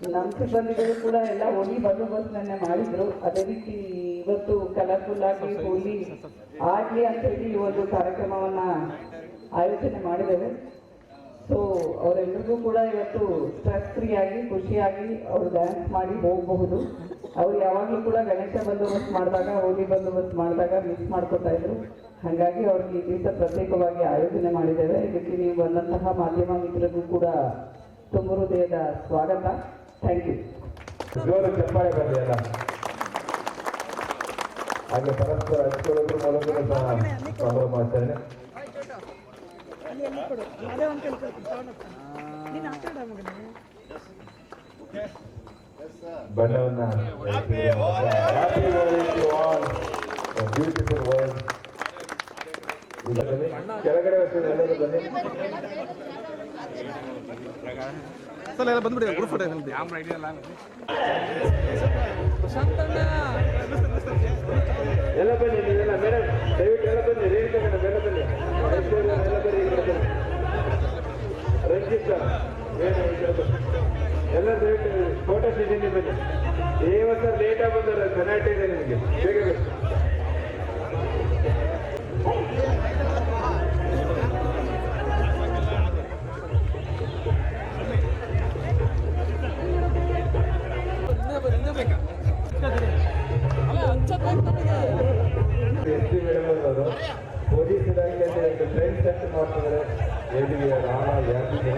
ನಮ್ಮ ಸಿಬ್ಬಂದಿಗಳು ಕೂಡ ಎಲ್ಲ ಹೋಲಿ ಬಂದೋಬಸ್ತನ್ನೇ ಮಾಡಿದ್ರು. ಅದೇ ರೀತಿ ಇವತ್ತು ಕಲರ್ಫುಲ್ ಆಗಿ ಹೋಲಿ ಆಗಲಿ ಅಂತ ಹೇಳಿ ಈ ಒಂದು ಕಾರ್ಯಕ್ರಮವನ್ನ ಆಯೋಜನೆ ಮಾಡಿದ್ದೇವೆ. ಸೊ ಅವರೆಲ್ಲರಿಗೂ ಕೂಡ ಇವತ್ತು ಸ್ಟ್ರೆಸ್ ಫ್ರೀ ಆಗಿ ಖುಷಿಯಾಗಿ ಅವರು ಡ್ಯಾನ್ಸ್ ಮಾಡಿ ಹೋಗಬಹುದು. ಅವ್ರು ಯಾವಾಗಲೂ ಕೂಡ ಗಣೇಶ ಬಂದೋಬಸ್ತ್ ಮಾಡಿದಾಗ ಹೋಲಿ ಬಂದೋಬಸ್ತ್ ಮಾಡಿದಾಗ ಮಿಸ್ ಮಾಡ್ಕೋತಾ ಇದ್ರು. ಹಾಗಾಗಿ ಅವ್ರಿಗೆ ಈ ದಿವಸ ಪ್ರತ್ಯೇಕವಾಗಿ ಆಯೋಜನೆ ಮಾಡಿದ್ದೇವೆ. ಇದಕ್ಕೆ ನೀವು ಬಂದಂತಹ ಮಾಧ್ಯಮ ಮಿತ್ರರಿಗೂ ಕೂಡ ತುಂಬ ಹೃದಯದ ಸ್ವಾಗತ. Thank you. ಜೋರು ಚಪ್ಪಾಳೆ ಬರಲಿ ಅಲ್ಲ. ಹಾಗೆ ಪರಸ್ಪರ ಹಚ್ಕೊಳ್ಳೋದ್ರ ಮೂಲಕ ಸಂಭ್ರಮಾಚರಣೆ. ಬಣ್ಣವನ್ನ ಬ್ಯೂಟಿಫುಲ್ ವರ್ಲ್ಡ್ ಕೆಳಗಡೆ ಎಲ್ಲರೂ ಬನ್ನಿ. ಎಲ್ಲ ಬಂದ್ಬಿಡಿ ಗ್ರೂಪ್ ಫೋಟೋ ಎಲ್ಲ ಬನ್ನಿ ನೀವೆಲ್ಲ ಮೇಡಮ್ ದಯವಿಟ್ಟು ಎಲ್ಲ ಬನ್ನಿ. ರೇಣುಕಾ ಮೇಡಮ್ ಎಲ್ಲ ಬನ್ನಿ. ಎಲ್ಲ ಬನ್ನಿ. ರಂಜಿತ್ ಎಲ್ಲ ದಯವಿಟ್ಟು ಫೋಟೋ ಸ್ಟೇಷನ್ಗೆ ಬನ್ನಿ. ಇವತ್ತು ಲೇಟಾಗಿ ಬಂದರೆ ಕರ್ನಾಟಕ ಇದೆ ನಿಮಗೆ ಬೇಗ ಬೇಕು. ಎಸ್ ಪಿ ಮೇಡಮ್ ಅವರು ಪೊಲೀಸ್ ಇಲಾಖೆಯಲ್ಲಿ ಟ್ರೈನ್ ಸೆಟ್ ಮಾಡ್ತಿದ್ದಾರೆ. ಎಲ್ಲಿಗೆ ರಾಣ ಯಾಕಿದೆ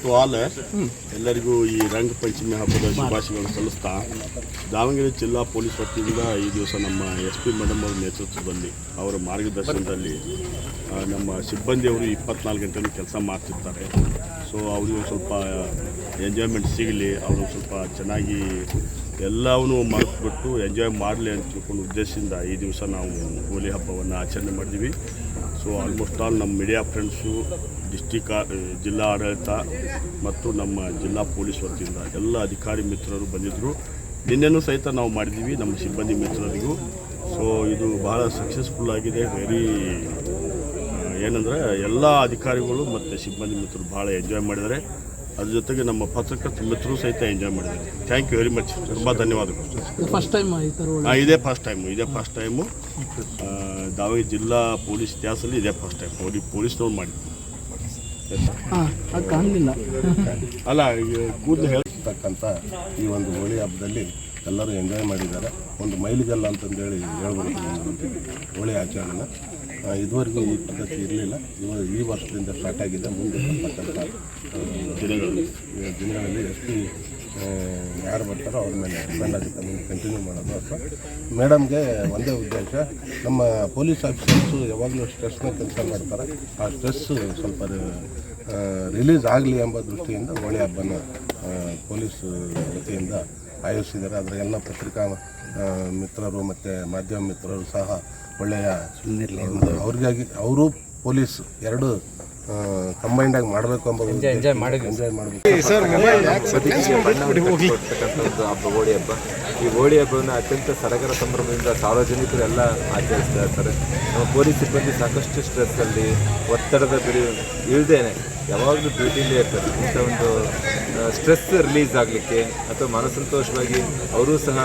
ಟು ಆಲ್ ಎಲ್ಲರಿಗೂ ಈ ರಂಗ ಪಂಚಮಿ ಹಬ್ಬದ ಶುಭಾಶಯಗಳನ್ನು ಸಲ್ಲಿಸ್ತಾ ದಾವಣಗೆರೆ ಜಿಲ್ಲಾ ಪೊಲೀಸ್ ವತಿಯಿಂದ ಈ ದಿವಸ ನಮ್ಮ SP ಮೇಡಮ್ ಅವರ ನೇತೃತ್ವದಲ್ಲಿ ಅವರ ಮಾರ್ಗದರ್ಶನದಲ್ಲಿ ನಮ್ಮ ಸಿಬ್ಬಂದಿಯವರು 24 ಗಂಟೆನೂ ಕೆಲಸ ಮಾಡ್ತಿರ್ತಾರೆ. ಸೊ ಅವ್ರಿಗೆ ಸ್ವಲ್ಪ ಎಂಜಾಯ್ಮೆಂಟ್ ಸಿಗಲಿ, ಅವರು ಸ್ವಲ್ಪ ಚೆನ್ನಾಗಿ ಎಲ್ಲವನ್ನೂ ಮರೆತುಬಿಟ್ಟು ಎಂಜಾಯ್ ಮಾಡಲಿ ಅಂತ ತಿಳ್ಕೊಂಡು ಉದ್ದೇಶದಿಂದ ಈ ದಿವಸ ನಾವು ಹೋಳಿ ಹಬ್ಬವನ್ನು ಆಚರಣೆ ಮಾಡಿದ್ವಿ. ಸೊ ಆಲ್ಮೋಸ್ಟ್ ಆಲ್ ನಮ್ಮ ಮೀಡಿಯಾ ಫ್ರೆಂಡ್ಸು, ಜಿಲ್ಲಾ ಆಡಳಿತ ಮತ್ತು ನಮ್ಮ ಜಿಲ್ಲಾ ಪೊಲೀಸ್ ವತಿಯಿಂದ ಎಲ್ಲ ಅಧಿಕಾರಿ ಮಿತ್ರರು ಬಂದಿದ್ದರು. ನಿನ್ನೆನೂ ಸಹಿತ ನಾವು ಮಾಡಿದ್ದೀವಿ ನಮ್ಮ ಸಿಬ್ಬಂದಿ ಮಿತ್ರರಿಗೂ. ಸೊ ಇದು ಬಹಳ ಸಕ್ಸಸ್ಫುಲ್ ಆಗಿದೆ. ವೆರಿ ಏನಂದರೆ ಎಲ್ಲ ಅಧಿಕಾರಿಗಳು ಮತ್ತು ಸಿಬ್ಬಂದಿ ಮಿತ್ರರು ಭಾಳ ಎಂಜಾಯ್ ಮಾಡಿದ್ದಾರೆ. ಅದ್ರ ಜೊತೆಗೆ ನಮ್ಮ ಪತ್ರಕರ್ತ ಮಿತ್ರರು ಸಹಿತ ಎಂಜಾಯ್ ಮಾಡಿದ್ದಾರೆ. Thank you very much. ತುಂಬ ಧನ್ಯವಾದಗಳು. ಫಸ್ಟ್ ಟೈಮ್ ಇದೇ ಫಸ್ಟ್ ಟೈಮು ದಾವಣಗೆರೆ ಜಿಲ್ಲಾ ಪೊಲೀಸ್ ಇತಿಹಾಸದಲ್ಲಿ ಇದೇ ಫಸ್ಟ್ ಟೈಮ್ ಪೊಲೀಸ್ನವ್ರು ಮಾಡಿದ್ರು. ಕಾಣಲಿಲ್ಲ ಅಲ್ಲ ಕೂದಲು ಹೇಳ್ತಕ್ಕಂಥ ಈ ಒಂದು ಹೋಳಿ ಹಬ್ಬದಲ್ಲಿ ಎಲ್ಲರೂ ಎಂಜಾಯ್ ಮಾಡಿದ್ದಾರೆ. ಒಂದು ಮೈಲಿಗಲ್ಲ ಅಂತಂದೇಳಿ ಹೇಳ್ಬೋದು ಹೋಳಿ ಆಚರಣೆನ. ಇದುವರೆಗೂ ಈ ಪದ್ಧತಿ ಇರಲಿಲ್ಲ. ಈ ವರ್ಷದಿಂದ ಸ್ಟಾರ್ಟ್ ಆಗಿದೆ. ಮುಂದೆ ಬರ್ತಕ್ಕಂಥ ದಿನಗಳಲ್ಲಿ ಎಷ್ಟು ಯಾರು ಬರ್ತಾರೋ ಅವ್ರ ಮೇಲೆ ಡಿಪೆಂಡ್ ಆಗುತ್ತೆ. ಮುಂದೆ ಕಂಟಿನ್ಯೂ ಮಾಡೋದು ಅಥವಾ ಮೇಡಮ್ಗೆ ಒಂದೇ ಉದ್ದೇಶ, ನಮ್ಮ ಪೊಲೀಸ್ ಆಫೀಸರ್ಸು ಯಾವಾಗಲೂ ಸ್ಟ್ರೆಸ್ನ ಕೆಲಸ ಮಾಡ್ತಾರೆ. ಆ ಸ್ಟ್ರೆಸ್ ಸ್ವಲ್ಪ ರಿಲೀಸ್ ಆಗಲಿ ಎಂಬ ದೃಷ್ಟಿಯಿಂದ ಹೋಳಿ ಹಬ್ಬನ ಪೊಲೀಸ್ ವತಿಯಿಂದ ಆಯೋಜಿಸಿದ್ದಾರೆ. ಅದರ ಎಲ್ಲ ಪತ್ರಿಕಾ ಮಿತ್ರರು ಮತ್ತು ಮಾಧ್ಯಮ ಮಿತ್ರರು ಸಹ ಒಳ್ಳೆಯ ಅವ್ರಿಗಾಗಿ ಅವರು ಪೊಲೀಸ್ ಎರಡು ಕಂಬೈಂಡ್ ಆಗಿ ಮಾಡಬೇಕು ಎಂಬ ಎಂಜಾಯ್ ಮಾಡಬೇಕು. ಹಬ್ಬ ಹೋಳಿ ಹಬ್ಬ. ಈ ಹೋಳಿ ಹಬ್ಬವನ್ನು ಅತ್ಯಂತ ಸಡಗರ ಸಂಭ್ರಮದಿಂದ ಸಾರ್ವಜನಿಕರು ಎಲ್ಲ ಆಚರಿಸ್ತಾ ಇರ್ತಾರೆ. ನಮ್ಮ ಪೊಲೀಸ್ ಸಿಬ್ಬಂದಿ ಸಾಕಷ್ಟು ಸ್ಟ್ರೆಸ್ಸಲ್ಲಿ ಒತ್ತಡದ ಬಿಡಿ ಇಳ್ದೇನೆ ಯಾವಾಗಲೂ ಡ್ಯೂಟಿಲೇ ಇರ್ತಾರೆ. ಇಂಥ ಒಂದು ಸ್ಟ್ರೆಸ್ ರಿಲೀಸ್ ಆಗಲಿಕ್ಕೆ ಅಥವಾ ಮನಸಂತೋಷವಾಗಿ ಅವರೂ ಸಹ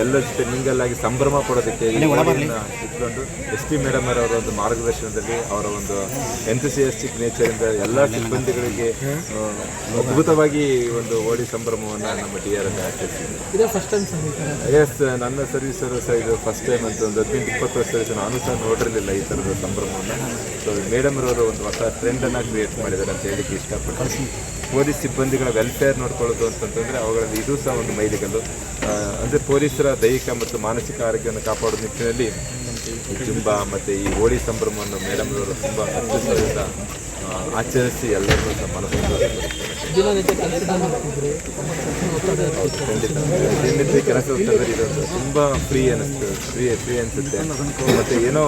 ಎಲ್ಲರ ಜೊತೆ ಮಿಂಗಲ್ಲಾಗಿ ಸಂಭ್ರಮ ಪಡೋದಕ್ಕೆ ಈ ಹೋಳಿಯನ್ನು ಇಟ್ಕೊಂಡು SP ಮೇಡಮ್ ಅವರ ಒಂದು ಮಾರ್ಗದರ್ಶನದಲ್ಲಿ ಅವರ ಒಂದು ಎಂಥೂಸಿಯಾಸ್ಟಿಕ್ ನೇಚರಿಂದ ಎಲ್ಲ ಸಿಬ್ಬಂದಿಗಳಿಗೆ ಅದ್ಭುತವಾಗಿ ಒಂದು ಹೋಳಿ ಸಂಭ್ರಮವನ್ನು ನಮ್ಮ DRS ಆಚರಿಸಿದ್ದಾರೆ. ಎಸ್, ನನ್ನ ಸರ್ವಿಸರು ಸಹ ಇದು ಫಸ್ಟ್ ಟೈಮ್ ಅಂತ ಒಂದು 18-20 ವರ್ಷ ಸರ್ವಿಸ್ ನಾನು ಸಹ ನೋಡಿರಲಿಲ್ಲ ಈ ಥರದ ಸಂಭ್ರಮವನ್ನು. ಸೊ ಮೇಡಮ್ರವರು ಒಂದು ಹೊಸ ಟ್ರೆಂಡನ್ನು ಕ್ರಿಯೇಟ್ ಮಾಡಿದ್ದಾರೆ ಅಂತ ಹೇಳಿಕ್ಕೆ ಇಷ್ಟಪಡ್ತೀನಿ. ಪೊಲೀಸ್ ಸಿಬ್ಬಂದಿಗಳ ವೆಲ್ಫೇರ್ ನೋಡ್ಕೊಳ್ಳೋದು ಅಂತಂತಂದರೆ ಅವುಗಳಲ್ಲಿ ಇದು ಸಹ ಒಂದು ಮೈಲಿಗಲ್ಲು. ಅಂದರೆ ಪೊಲೀಸರ ದೈಹಿಕ ಮತ್ತು ಮಾನಸಿಕ ಆರೋಗ್ಯವನ್ನು ಕಾಪಾಡೋ ನಿಟ್ಟಿನಲ್ಲಿ ಜುಂಬಾ ಮತ್ತು ಈ ಹೋಳಿ ಸಂಭ್ರಮವನ್ನು ಮೇಡಮ್ರವರು ತುಂಬ ಅತ್ಯುತ್ತಮದಿಂದ ಆಚರಿಸಿ ಎಲ್ಲರನ್ನೂ ಸಹ ದಿನನಿತ್ಯ ಕೆಲಸ ಹೋಗ್ತದೆ. ಇದೊಂದು ತುಂಬ ಫ್ರೀ ಅನಿಸುತ್ತೆ ಮತ್ತು ಏನೋ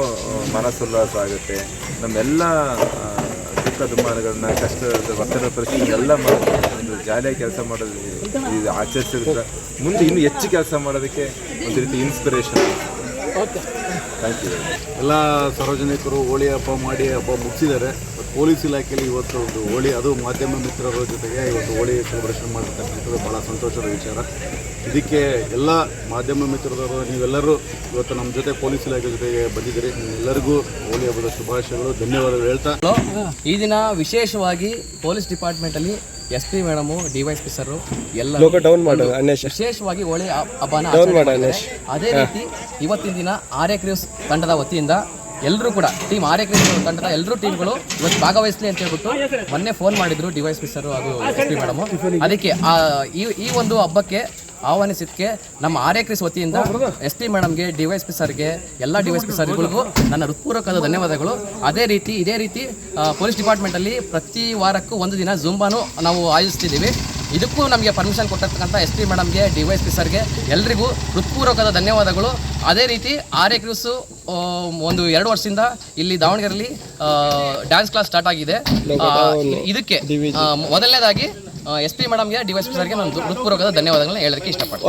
ಮನಸ್ಸುಲ್ಲಾಸ ಆಗುತ್ತೆ. ನಮ್ಮೆಲ್ಲ ದುಃಖ ದುಮ್ಮಾನಗಳನ್ನ, ಕಷ್ಟದ ಒತ್ತಡ ಪರಿಸ್ಥಿತಿ ಎಲ್ಲ ಒಂದು ಜಾಲಿಯಾಗಿ ಕೆಲಸ ಮಾಡೋದು ಇದು ಆಚರಿಸಿದ್ರೆ ಮುಂದೆ ಇನ್ನೂ ಹೆಚ್ಚು ಕೆಲಸ ಮಾಡೋದಕ್ಕೆ ಒಂದು ರೀತಿ ಇನ್ಸ್ಪಿರೇಷನ್. Thank you. ಎಲ್ಲ ಸಾರ್ವಜನಿಕರು ಹೋಳಿ ಹಬ್ಬ ಮಾಡಿ ಹಬ್ಬ ಮುಗಿಸಿದ್ದಾರೆ. ಪೊಲೀಸ್ ಇಲಾಖೆಯಲ್ಲಿ ಇವತ್ತು ಒಂದು ಹೋಳಿ, ಅದು ಮಾಧ್ಯಮ ಮಿತ್ರರ ಜೊತೆಗೆ ಇವತ್ತು ಹೋಳಿ ಸೆಲೆಬ್ರೇಷನ್ ಮಾಡಿರ್ತಕ್ಕಂಥದ್ದು ಭಾಳ ಸಂತೋಷದ ವಿಚಾರ. ಇದಕ್ಕೆ ಎಲ್ಲ ಮಾಧ್ಯಮ ಮಿತ್ರರು ನೀವೆಲ್ಲರೂ ಇವತ್ತು ನಮ್ಮ ಜೊತೆ ಪೊಲೀಸ್ ಇಲಾಖೆ ಜೊತೆಗೆ ಬಂದಿದ್ದೀರಿ. ಎಲ್ಲರಿಗೂ ಹೋಳಿ ಹಬ್ಬದ ಶುಭಾಶಯಗಳು, ಧನ್ಯವಾದಗಳು ಹೇಳ್ತಾ ಈ ದಿನ ವಿಶೇಷವಾಗಿ ಪೊಲೀಸ್ ಡಿಪಾರ್ಟ್ಮೆಂಟಲ್ಲಿ SP ಮೇಡಮು, DYSP ಸರ್ ಎಲ್ಲ ವಿಶೇಷವಾಗಿ ಹೋಳಿ ಹಬ್ಬನ ಆಚರಣೆ ಮಾಡಿದ್ದಾರೆ. ಅದೇ ರೀತಿ ಇವತ್ತಿನ ದಿನ ಆರ್ಯ ಕ್ರೂಸ್ ತಂಡದ ವತಿಯಿಂದ ಎಲ್ಲರೂ ಕೂಡ ಟೀಮ್ ಆರ್ಯ ಕ್ರೂಸ್ ತಂಡದ ಎಲ್ಲರೂ ಟೀಮ್ಗಳು ಇವತ್ತು ಭಾಗವಹಿಸಲಿ ಅಂತ ಹೇಳ್ಬಿಟ್ಟು ಮೊನ್ನೆ ಫೋನ್ ಮಾಡಿದ್ರು DYSP ಸರ್ ಹಾಗೂ SP ಮೇಡಮು. ಅದಕ್ಕೆ ಈ ಒಂದು ಹಬ್ಬಕ್ಕೆ ಆಹ್ವಾನಿಸಿದ್ದಕ್ಕೆ ನಮ್ಮ ಆರ್ಯ ಕ್ರೂಸ್ ವತಿಯಿಂದ SP ಮೇಡಮ್ಗೆ, DYSP ಸರ್ಗೆ, ಎಲ್ಲ DYSP ಸರ್ಗಳಿಗೂ ನನ್ನ ಹೃತ್ಪೂರ್ವಕವಾದ ಧನ್ಯವಾದಗಳು. ಇದೇ ರೀತಿ ಪೊಲೀಸ್ ಡಿಪಾರ್ಟ್ಮೆಂಟಲ್ಲಿ ಪ್ರತಿ ವಾರಕ್ಕೂ ಒಂದು ದಿನ ಜುಂಬಾನು ನಾವು ಆಯೋಜಿಸ್ತಿದ್ದೀವಿ. ಇದಕ್ಕೂ ನಮಗೆ ಪರ್ಮಿಷನ್ ಕೊಟ್ಟಿರ್ತಕ್ಕಂಥ SP ಮೇಡಮ್ಗೆ, DYSP ಸರ್ಗೆ ಎಲ್ಲರಿಗೂ ಹೃತ್ಪೂರ್ವಕವಾದ ಧನ್ಯವಾದಗಳು. ಅದೇ ರೀತಿ ಆರ್ಯ ಕ್ರೂಸು ಒಂದು 2 ವರ್ಷದಿಂದ ಇಲ್ಲಿ ದಾವಣಗೆರೆಯಲ್ಲಿ ಡ್ಯಾನ್ಸ್ ಕ್ಲಾಸ್ ಸ್ಟಾರ್ಟ್ ಆಗಿದೆ. ಇದಕ್ಕೆ ಮೊದಲನೇದಾಗಿ SP ಮೇಡಮ್ಗೆ, DYSP ಸರ್ಗೆ ನಾನು ಹೃತ್ಪೂರ್ವಕವಾದ ಧನ್ಯವಾದಗಳನ್ನ ಹೇಳೋದಕ್ಕೆ ಇಷ್ಟಪಡ್ತೀನಿ.